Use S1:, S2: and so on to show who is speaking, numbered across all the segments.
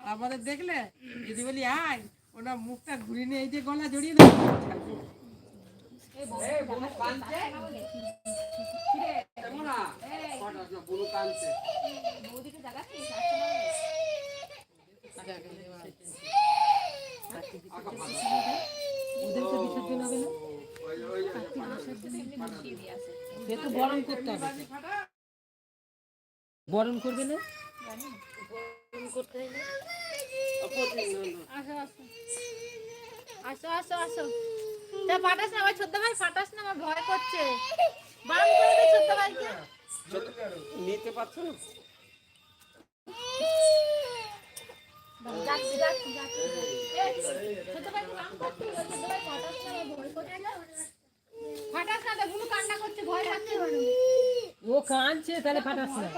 S1: আমাদের দেখলে যদি বলি আয় ওনা মুখটা ঘুরিয়ে নিয়ে এই যে গলা জড়িয়ে দেবে গরম করতে হবে গরম করবে না
S2: আসো আসো আসো তা ফাটাস না আমার ছোট ভাই ফাটাস না আমার ভয় করছে বারণ করে দে ছোট ভাইকে
S1: নিতে পারছো না
S2: যাচ্ছি যাচ্ছি যাচ্ছি ছোট ভাই কাম করতে ছোট ভাই ফাটাস না আমার ভয় করছে ফাটাস না দেখুন কান্না করছে ভয় লাগছে
S1: ও কাঁদছে তাহলে ফাটাস না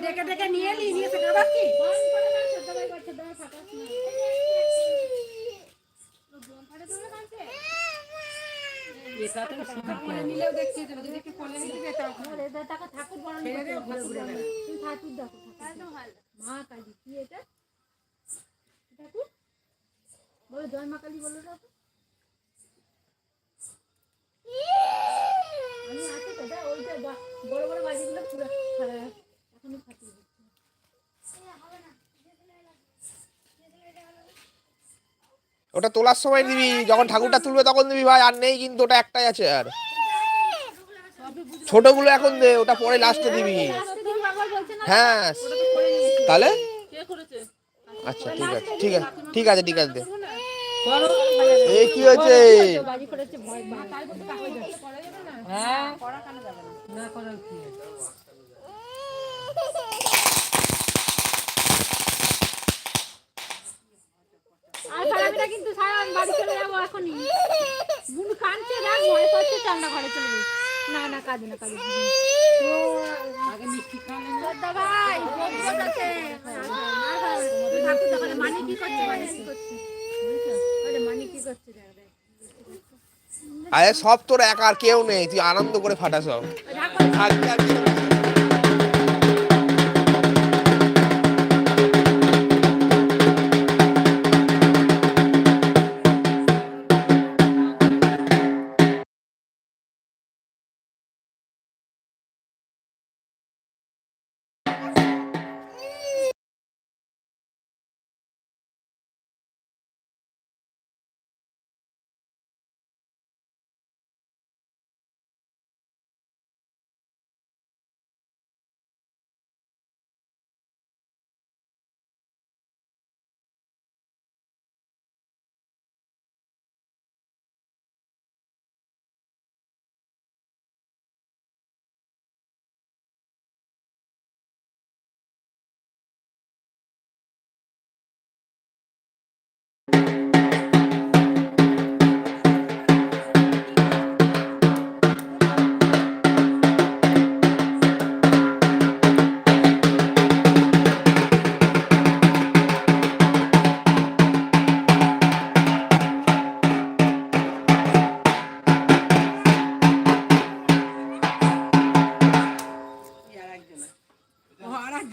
S2: দেখে দেখে নিয়ে নিয়ে সেটা বাকি বারণ করে না ছোট ভাই করছে ছোট ভাই ফাটাস না
S1: এটা তো কোলে নিলেও দেখছি যদি একটু কোলে নিতে যেতাম
S2: আরে এটা টাকা ঠাকুর বরণ করে ঘুরে ঘুরে বেড়া তুমি ঠাকুর দেখো একদম ভালো মা কালী কি এটা ঠাকুর বলো জয় মা কালী বলো তো আমি আছে তো ওইটা বড় বড় বাজিগুলো পুরো এখনই ফাটিয়ে দিচ্ছি হবে না
S3: ওটা তোলার সময় দিবি যখন ঠাকুরটা তুলবে তখন দিবি ভাই আর নেই কিন্তু ওটা একটাই আছে আর ছোটগুলো এখন দে ওটা পরে লাস্টে দিবি হ্যাঁ তাহলে আচ্ছা ঠিক আছে ঠিক আছে ঠিক আছে ঠিক আছে দে এই কি হয়েছে
S1: হ্যাঁ না করার কি
S2: আর পারাবিটা কিন্তু সারা বাড়ি চলে যাবো এখনই বুনু কাঁদছে দেখ ভয় করছে চান্না ঘরে চলে যাবে না না কাঁদে না কাঁদে তো
S1: আগে মিষ্টি খাওয়ালে না
S2: দাদা ভাই বন্ধ আছে ঠাকুর দোকানে মানি কি করছে আরে মানি কি করছে দাদা
S3: আরে সব তোর একা আর কেউ নেই তুই আনন্দ করে ফাটা সব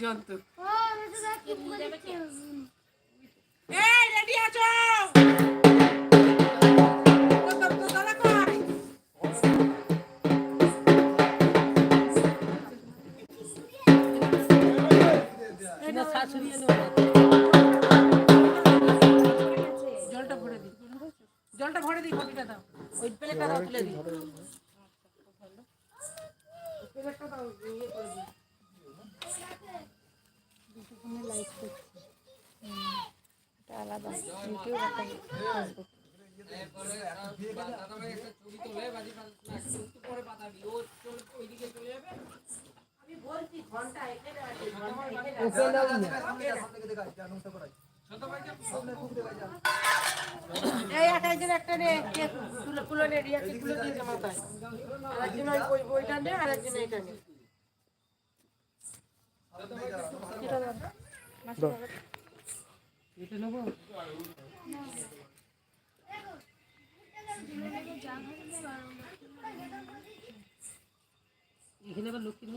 S1: জন্তু এই রেডি আছো জলটা ভরে দিই কপিটা দাও ওই প্লেটটা দাও তুলে দিই প্লেটটা দাও ইয়ে করে দিই
S2: লাইক করছি এটা আলাদা ইউটিউব একটা ফেসবুক
S1: এরপরে দাদা ভাই একটা ছবি তোলে বাজি পরে পাঠাবি ও ওইদিকে চলে যাবে আমি বলছি ঘন্টা এখানে আছে এই একজন একটা নে কুলো নে রিয়াকে কুলো দিয়ে মাথায় আরেকজন ওই বইটা নে আরেকজন এইটা নে এটা নেবো এখানে আবার লক্ষ্মী